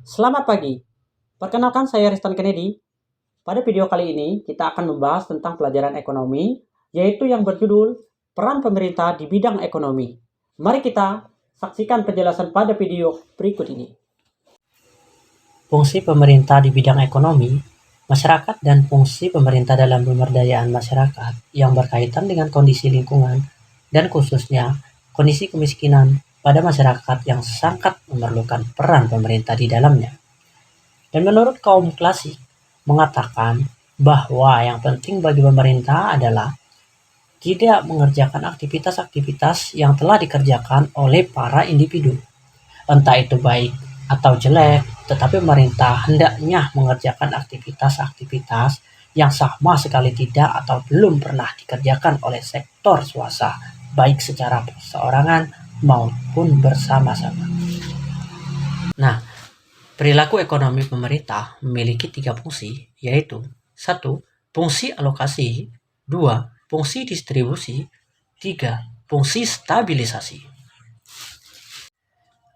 Selamat pagi, perkenalkan saya RISTAN KENEDI. Pada video kali ini kita akan membahas tentang pelajaran ekonomi, yaitu yang berjudul Peran Pemerintah di Bidang Ekonomi. Mari kita saksikan penjelasan pada video berikut ini. Fungsi pemerintah di bidang ekonomi, masyarakat dan fungsi pemerintah dalam pemberdayaan masyarakat yang berkaitan dengan kondisi lingkungan dan khususnya kondisi kemiskinan pada masyarakat yang sangat memerlukan peran pemerintah di dalamnya. Dan menurut kaum klasik, mengatakan bahwa yang penting bagi pemerintah adalah tidak mengerjakan aktivitas-aktivitas yang telah dikerjakan oleh para individu. Entah itu baik atau jelek, tetapi pemerintah hendaknya mengerjakan aktivitas-aktivitas yang sama sekali tidak atau belum pernah dikerjakan oleh sektor swasta, baik secara perseorangan maupun bersama-sama. Nah, perilaku ekonomi pemerintah memiliki 3 fungsi, yaitu 1. Fungsi alokasi, 2. Fungsi distribusi, 3. Fungsi stabilisasi.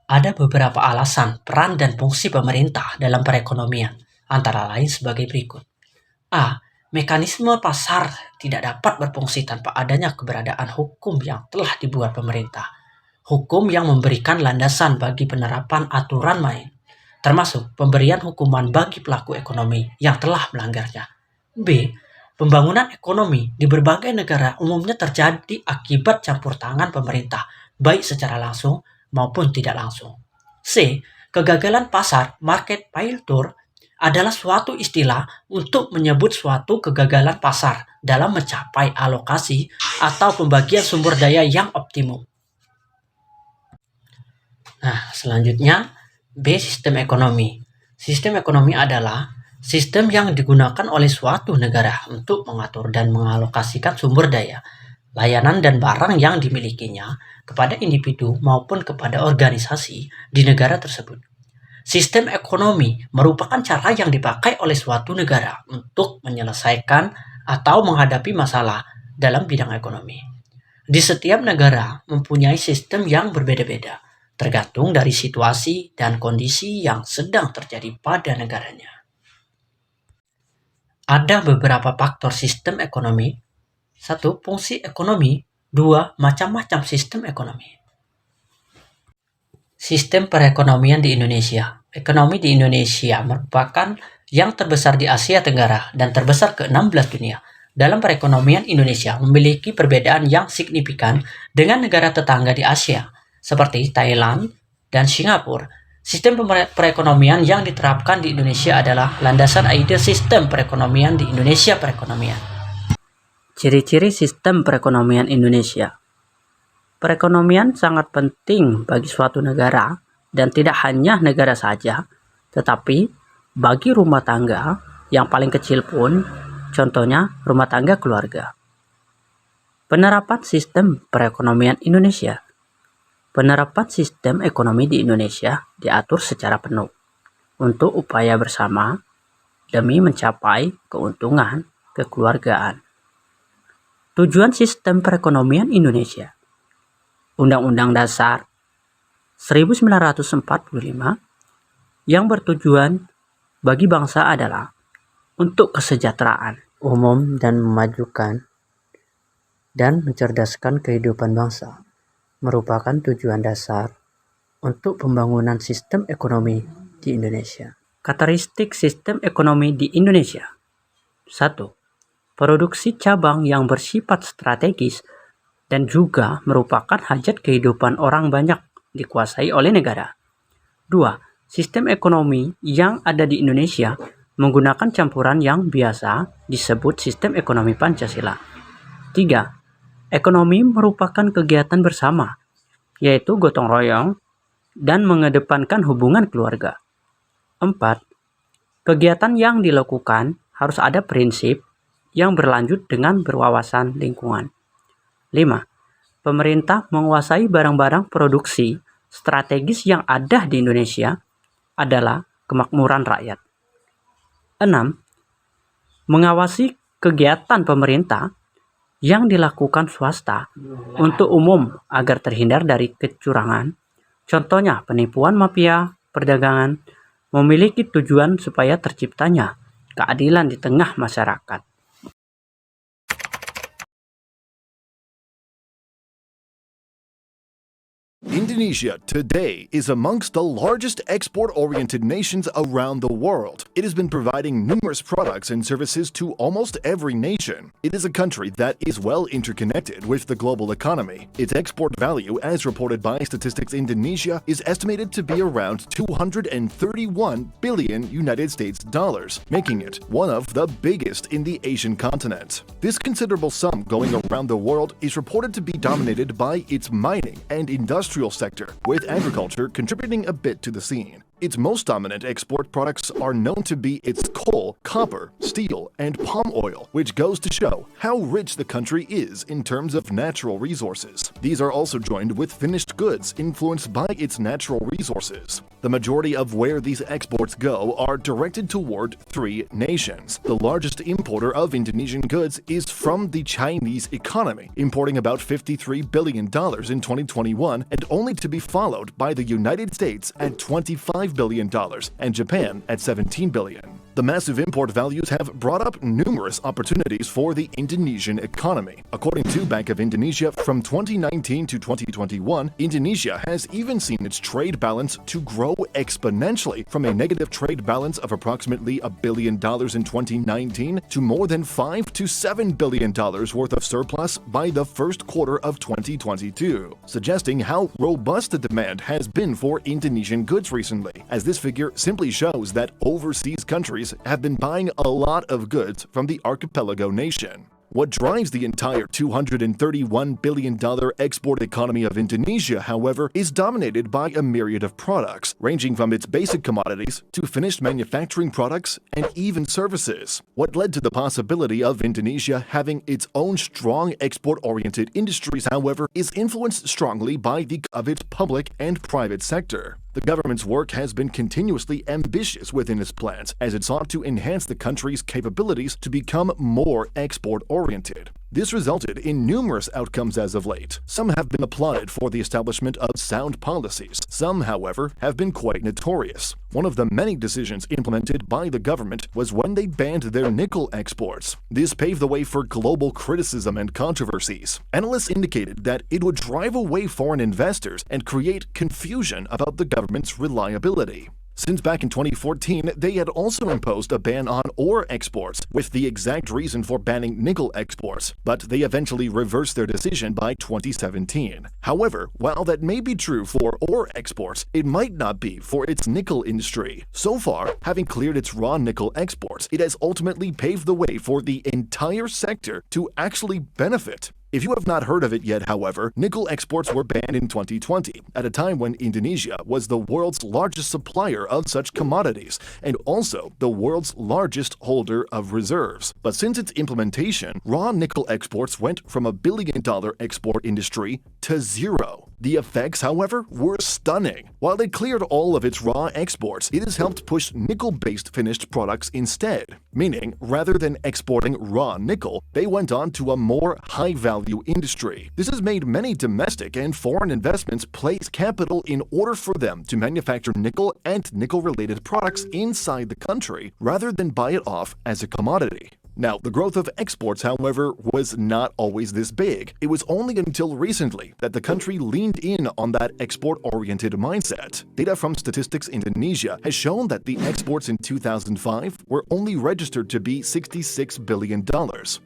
Ada beberapa alasan peran dan fungsi pemerintah dalam perekonomian, antara lain sebagai berikut. A. Mekanisme pasar tidak dapat berfungsi tanpa adanya keberadaan hukum yang telah dibuat pemerintah. Hukum yang memberikan landasan bagi penerapan aturan main, termasuk pemberian hukuman bagi pelaku ekonomi yang telah melanggarnya. B. Pembangunan ekonomi di berbagai negara umumnya terjadi akibat campur tangan pemerintah, baik secara langsung maupun tidak langsung. C. Kegagalan pasar market failure adalah suatu istilah untuk menyebut suatu kegagalan pasar dalam mencapai alokasi atau pembagian sumber daya yang optimum. Nah, selanjutnya B. Sistem ekonomi. Sistem ekonomi adalah sistem yang digunakan oleh suatu negara untuk mengatur dan mengalokasikan sumber daya, layanan dan barang yang dimilikinya kepada individu maupun kepada organisasi di negara tersebut. Sistem ekonomi merupakan cara yang dipakai oleh suatu negara untuk menyelesaikan atau menghadapi masalah dalam bidang ekonomi. Di setiap negara mempunyai sistem yang berbeda-beda, tergantung dari situasi dan kondisi yang sedang terjadi pada negaranya. Ada beberapa faktor sistem ekonomi. 1. Fungsi ekonomi. 2. Macam-macam sistem ekonomi. Sistem perekonomian di Indonesia. Ekonomi di Indonesia merupakan yang terbesar di Asia Tenggara dan terbesar ke-16 dunia. Dalam perekonomian Indonesia memiliki perbedaan yang signifikan dengan negara tetangga di Asia, seperti Thailand dan Singapura. Sistem perekonomian yang diterapkan di Indonesia adalah landasan ide sistem perekonomian di Indonesia perekonomian. Ciri-ciri sistem perekonomian Indonesia. Perekonomian sangat penting bagi suatu negara dan tidak hanya negara saja, tetapi bagi rumah tangga yang paling kecil pun, contohnya rumah tangga keluarga. Penerapan sistem perekonomian Indonesia. Penerapan sistem ekonomi di Indonesia diatur secara penuh untuk upaya bersama demi mencapai keuntungan kekeluargaan. Tujuan sistem perekonomian Indonesia. Undang-Undang Dasar 1945 yang bertujuan bagi bangsa adalah untuk kesejahteraan umum dan memajukan dan mencerdaskan kehidupan bangsa, merupakan tujuan dasar untuk pembangunan sistem ekonomi di Indonesia. Karakteristik sistem ekonomi di Indonesia. 1. Produksi cabang yang bersifat strategis dan juga merupakan hajat kehidupan orang banyak dikuasai oleh negara. 2. Sistem ekonomi yang ada di Indonesia menggunakan campuran yang biasa disebut sistem ekonomi Pancasila. 3. Ekonomi merupakan kegiatan bersama, yaitu gotong royong dan mengedepankan hubungan keluarga. 4. Kegiatan yang dilakukan harus ada prinsip yang berlanjut dengan berwawasan lingkungan. 5. Pemerintah menguasai barang-barang produksi strategis yang ada di Indonesia adalah kemakmuran rakyat. 6. Mengawasi kegiatan pemerintah yang dilakukan swasta untuk umum agar terhindar dari kecurangan, contohnya penipuan mafia perdagangan memiliki tujuan supaya terciptanya keadilan di tengah masyarakat. Indonesia today is amongst the largest export-oriented nations around the world. It has been providing numerous products and services to almost every nation. It is a country that is well interconnected with the global economy. Its export value, as reported by Statistics Indonesia, is estimated to be around 231 billion United States dollars, making it one of the biggest in the Asian continent. This considerable sum going around the world is reported to be dominated by its mining and industrial sector, with agriculture contributing a bit to the scene. Its most dominant export products are known to be its coal, copper, steel, and palm oil, which goes to show how rich the country is in terms of natural resources. These are also joined with finished goods influenced by its natural resources. The majority of where these exports go are directed toward three nations. The largest importer of Indonesian goods is from the Chinese economy, importing about $53 billion in 2021, and only to be followed by the United States at $25 billion and Japan at $17 billion. The massive import values have brought up numerous opportunities for the Indonesian economy. According to Bank of Indonesia, from 2019 to 2021, Indonesia has even seen its trade balance to grow exponentially from a negative trade balance of approximately $1 billion in 2019 to more than $5 to $7 billion worth of surplus by the first quarter of 2022, suggesting how robust the demand has been for Indonesian goods recently, as this figure simply shows that overseas countries have been buying a lot of goods from the archipelago nation. What drives the entire $231 billion export economy of Indonesia, however, is dominated by a myriad of products, ranging from its basic commodities to finished manufacturing products and even services. What led to the possibility of Indonesia having its own strong export-oriented industries, however, is influenced strongly by its public and private sector. The government's work has been continuously ambitious within its plans, as it sought to enhance the country's capabilities to become more export-oriented. This resulted in numerous outcomes as of late. Some have been applauded for the establishment of sound policies. Some, however, have been quite notorious. One of the many decisions implemented by the government was when they banned their nickel exports. This paved the way for global criticism and controversies. Analysts indicated that it would drive away foreign investors and create confusion about the government's reliability. Since back in 2014, they had also imposed a ban on ore exports, with the exact reason for banning nickel exports, but they eventually reversed their decision by 2017. However, while that may be true for ore exports, it might not be for its nickel industry. So far, having cleared its raw nickel exports, it has ultimately paved the way for the entire sector to actually benefit. If you have not heard of it yet, however, nickel exports were banned in 2020, at a time when Indonesia was the world's largest supplier of such commodities, and also the world's largest holder of reserves. But since its implementation, raw nickel exports went from $1 billion export industry to zero. The effects, however, were stunning. While it cleared all of its raw exports, it has helped push nickel-based finished products instead, meaning rather than exporting raw nickel, they went on to a more high-value industry. This has made many domestic and foreign investments place capital in order for them to manufacture nickel and nickel-related products inside the country rather than buy it off as a commodity. Now, the growth of exports, however, was not always this big. It was only until recently that the country leaned in on that export-oriented mindset. Data from Statistics Indonesia has shown that the exports in 2005 were only registered to be $66 billion.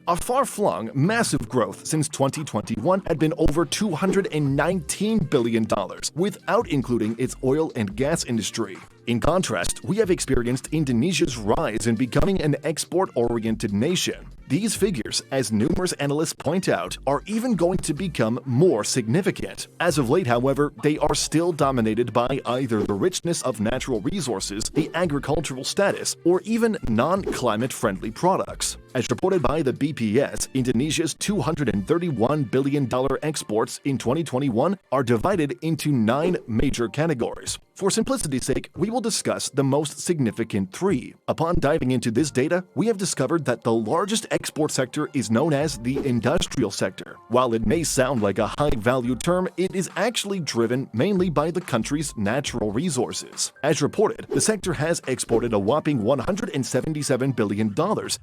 A far-flung, massive growth since 2021 had been over $219 billion, without including its oil and gas industry. In contrast, we have experienced Indonesia's rise in becoming an export-oriented nation. These figures, as numerous analysts point out, are even going to become more significant. As of late, however, they are still dominated by either the richness of natural resources, the agricultural status, or even non-climate-friendly products. As reported by the BPS, Indonesia's $231 billion exports in 2021 are divided into 9 major categories. For simplicity's sake, we will discuss the most significant three. Upon diving into this data, we have discovered that the largest export sector is known as the industrial sector. While it may sound like a high-value term, it is actually driven mainly by the country's natural resources. As reported, the sector has exported a whopping $177 billion,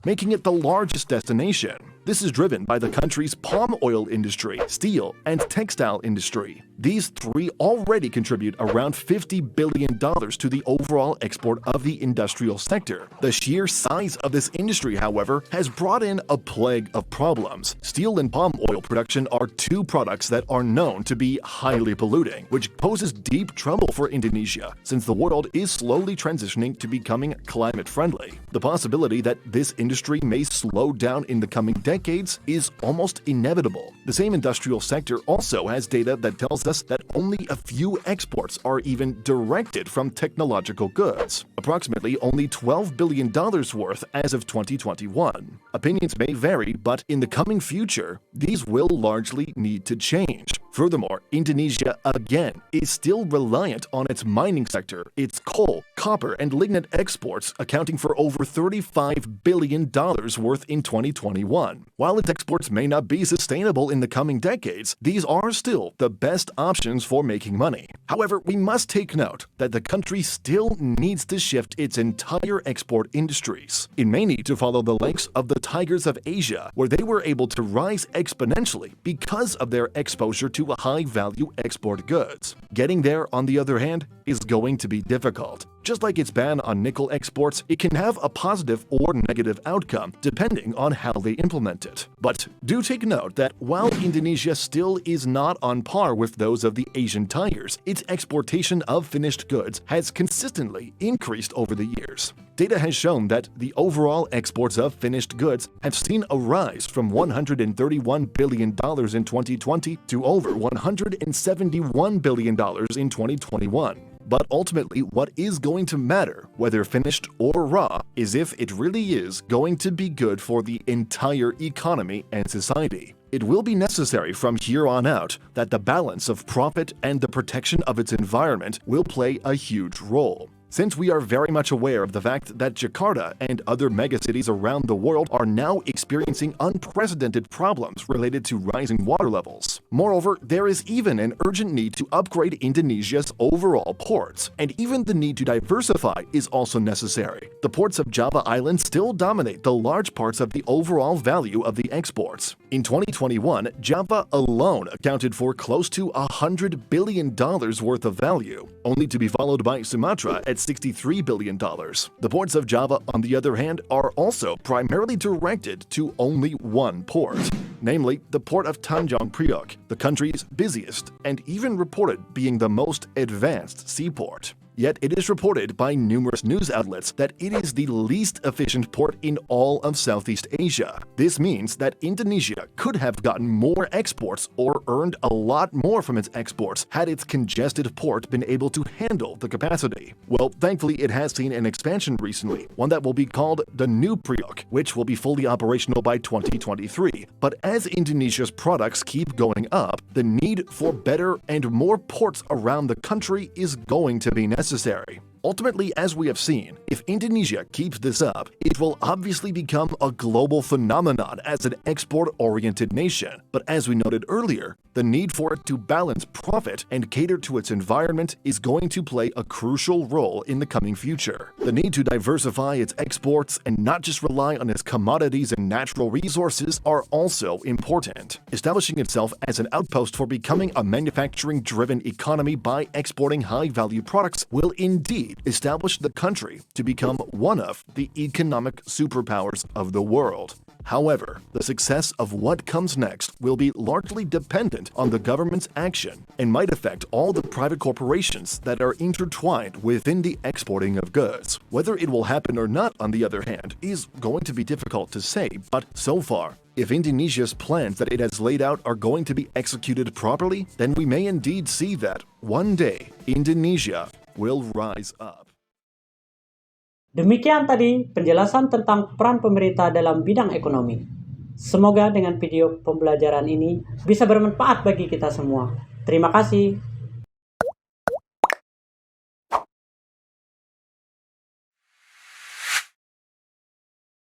making it the largest destination. This is driven by the country's palm oil industry, steel, and textile industry. These three already contribute around $50 billion to the overall export of the industrial sector. The sheer size of this industry, however, has brought in a plague of problems. Steel and palm oil production are two products that are known to be highly polluting, which poses deep trouble for Indonesia, since the world is slowly transitioning to becoming climate-friendly. The possibility that this industry may slow down in the coming decades is almost inevitable. The same industrial sector also has data that tells us that only a few exports are even directed from technological goods, approximately only $12 billion worth as of 2021. Opinions may vary, but in the coming future, these will largely need to change. Furthermore, Indonesia again is still reliant on its mining sector, its coal, copper, and lignite exports accounting for over $35 billion worth in 2021. While its exports may not be sustainable in the coming decades, these are still the best options for making money. However, we must take note that the country still needs to shift its entire export industries. It may need to follow the likes of the tigers of Asia, where they were able to rise exponentially because of their exposure to high-value export goods. Getting there, on the other hand, is going to be difficult. Just like its ban on nickel exports, it can have a positive or negative outcome depending on how they implement it. But do take note that while Indonesia still is not on par with those of the Asian tigers, its exportation of finished goods has consistently increased over the years. Data has shown that the overall exports of finished goods have seen a rise from $131 billion in 2020 to over $171 billion in 2021. But ultimately, what is going to matter, whether finished or raw, is if it really is going to be good for the entire economy and society. It will be necessary from here on out that the balance of profit and the protection of its environment will play a huge role. Since we are very much aware of the fact that Jakarta and other megacities around the world are now experiencing unprecedented problems related to rising water levels. Moreover, there is even an urgent need to upgrade Indonesia's overall ports, and even the need to diversify is also necessary. The ports of Java Island still dominate the large parts of the overall value of the exports. In 2021, Java alone accounted for close to $100 billion worth of value, only to be followed by Sumatra at $63 billion. The ports of Java, on the other hand, are also primarily directed to only one port, namely the port of Tanjung Priok, the country's busiest and even reported being the most advanced seaport. Yet it is reported by numerous news outlets that it is the least efficient port in all of Southeast Asia. This means that Indonesia could have gotten more exports or earned a lot more from its exports had its congested port been able to handle the capacity. Well, thankfully it has seen an expansion recently, one that will be called the New Priok, which will be fully operational by 2023. But as Indonesia's products keep going up, the need for better and more ports around the country is going to be necessary. Ultimately, as we have seen, if Indonesia keeps this up, it will obviously become a global phenomenon as an export-oriented nation. But as we noted earlier, the need for it to balance profit and cater to its environment is going to play a crucial role in the coming future. The need to diversify its exports and not just rely on its commodities and natural resources are also important. Establishing itself as an outpost for becoming a manufacturing-driven economy by exporting high-value products will indeed establish the country to become one of the economic superpowers of the world. However, the success of what comes next will be largely dependent on the government's action and might affect all the private corporations that are intertwined within the exporting of goods. Whether it will happen or not, on the other hand, is going to be difficult to say, but so far, if Indonesia's plans that it has laid out are going to be executed properly, then we may indeed see that one day Indonesia will rise up. Demikian tadi penjelasan tentang peran pemerintah dalam bidang ekonomi. Semoga dengan video pembelajaran ini bisa bermanfaat bagi kita semua. Terima kasih.